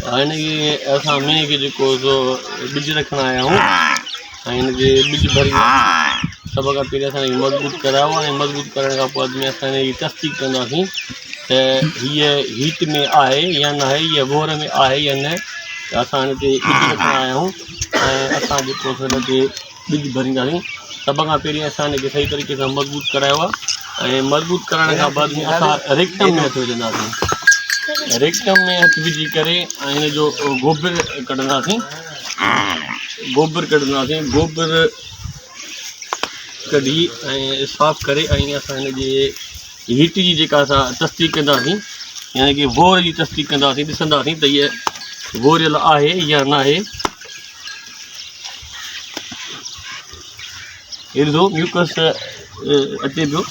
हिनखे असां मेंह खे जेको ॿिज रखण आया आहियूं ऐं हिनखे ॿिज भरी सभ खां पहिरीं असां मज़बूत करायो ऐं मज़बूत करण खां पोइ में असां हिनजी तस्दीक कंदासीं त हीअ हीट में आहे या न आहे, हीअ वोर में आहे या न। त असां हिनते ॿिज रखण आया आहियूं ऐं असां जेको हिनते ॿिज भरींदासीं। सभ खां पहिरीं असां हिनखे सही तरीक़े सां मज़बूत करायो आहे ऐं मज़बूत करण खां बाद में असां रेक्टम में हथु विझंदासीं। रेक्टम में हथु विझी करे ऐं हिनजो गोबर कढंदासीं। गोबर कढी ऐं साफ़ु करे ऐं असां हिनजे हीट जी जेका असां तस्दीक कंदासीं, यानी कि वोर जी तस्दीक कंदासीं, ॾिसंदासीं त हीअ वोरियल आहे या न आहे। हे ॾिसो म्यूकस अचे पियो,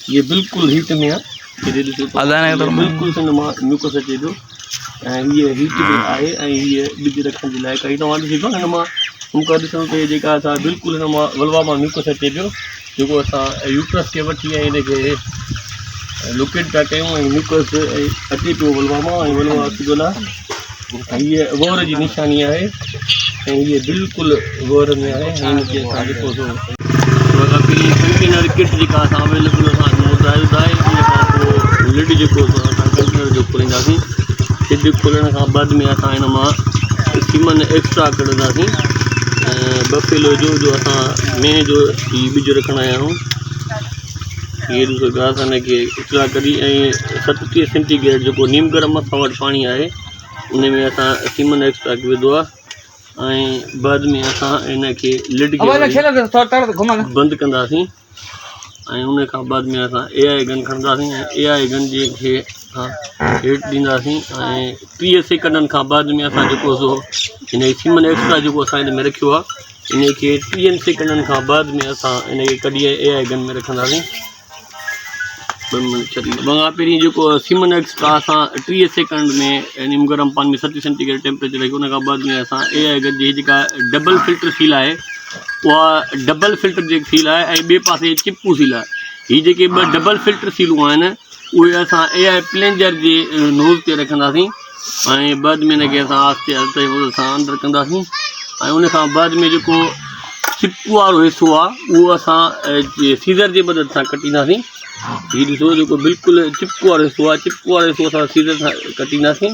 ये बिल्कुलु हीट में आहे। बिल्कुलु हिन मां म्यूकस अचे पियो ऐं हीअ हीट में आहे ऐं हीअ ॿिज रखण जे लाइ कई। तव्हां ॾिसी हिन मां मूंखां ॾिसण ते जेका असां बिल्कुलु हिन मां वलवा मां म्यूकस अचे पियो, जेको असां यूट्रस खे वठी ऐं हिनखे लोकेट था कयूं ऐं म्यूकस अचे पियो वलवा मां ऐं वलवा अचिजो आहे। हीअ वोर जी निशानी आहे ऐं हीअ बिल्कुलु वोर में आहे। ऐं हिनखे असां जेको कंटेनर किट जेका असां अवेलेबल ॿुधायो आहे, इन खां पोइ लिड जेको असां कंटेनर जो खोलींदासीं। लिड खोलण खां बाद में असां हिन मां सीमन एक्स्ट्रा कढंदासीं। बफेलो जो असां मेंह जो ॿिज रखण आया आहियूं। हीअ ॾिसो पिया असां हिनखे एक्स्ट्रा कढी ऐं 37 सेंटीग्रेड जेको नीम गरम असां वटि पाणी आहे उन में असां सीमन एक्स्ट्रा विधो आहे ऐं बाद में असां हिनखे लिड खे बंदि कंदासीं ऐं उन खां बाद में असां AI गन खणंदासीं ऐं AI गन जे खे हेठि ॾींदासीं ऐं 30 सेकंडनि खां बाद में असां जेको हिन सीमन एक्स्ट्रा जेको असां हिन में रखियो आहे इनखे 30 सेकंडनि खां बाद में असां हिनखे कढी AI गन में रखंदासीं। पहिरीं जेको सीमन एक्स्ट्रा असां 30 सेकंड में नीम गरम पानी में 37 सेंटीग्रेड टेम्परेचर रखी उन खां बाद में असां AI गन जी जेका डबल फिल्टर सील आहे उहा डबल फिल्टर जेकी सील आहे ऐं ॿिए पासे चिपकू सील आहे। हीअ जेके ॿ डबल फिल्टर सीलूं आहिनि उहे असां AI प्लेंजर जे नोज़ ते रखंदासीं ऐं बाद में हिनखे असां आहिस्ते आहिस्ते सां अंदरि कंदासीं ऐं उन खां बाद में जेको चिपकू वारो हिसो आहे उहो असां सीज़र जे मदद सां कटींदासीं। हीअ ॾिसो जेको बिल्कुलु चिपकू वारो हिसो आहे, चिपकू वारो हिसो असां सीज़र सां कटींदासीं।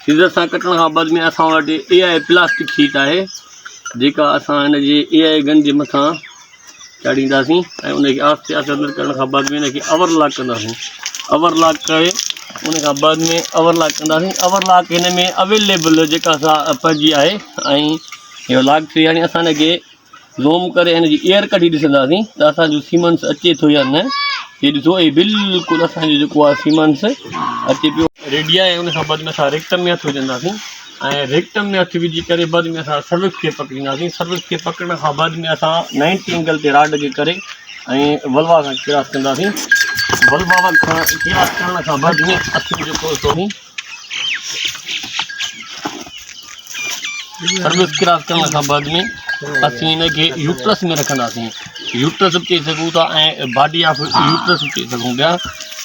सीज़र सां कटण खां बाद में असां वटि AI प्लास्टिक शीट आहे जेका असां हिनजे AI गन जे मथां चाढ़ींदासीं ऐं उनखे आहिस्ते आहिस्ते अंदरि करण खां बाद में हिनखे अवरलॉक कंदासीं। अवरलॉक करे उन खां बाद में अवरलॉक कंदासीं। अवरलॉक हिन में अवेलेबल जेका असां पइजी आहे ऐं इहो लॉक थी हाणे असां हिनखे ज़ूम करे हिनजी एयर कढी ॾिसंदासीं त असांजो सीमेंस अचे थो या न। हीअ ॾिसो हीअ बिल्कुलु असांजो जेको आहे सीमेंस अचे पियो रेडी आहे। उन खां बाद में असां रेक्टम में हथु विझंदासीं ऐं रेक्टम में हथु विझी करे बाद में असां सर्विस खे पकड़ींदासीं। सर्विस खे पकड़ण खां बाद में असां 90 एंगल ते राड खे करे ऐं वलवा सां क्रॉस कंदासीं। वलवा सां क्रॉस करण खां बाद में हथु जेको सर्विस क्रॉस करण खां बाद में असीं हिनखे यूट्रस में रखंदासीं। यूट्रस बि चई सघूं था ऐं बॉडी ऑफ यूट्रस बि चई सघूं पिया।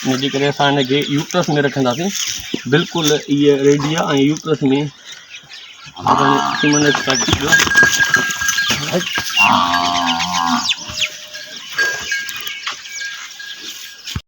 इनजे करे असां हिनखे यूट्रस में रखंदासीं। बिल्कुलु इहा रेडी आहे ऐं यूट्रस में सीमन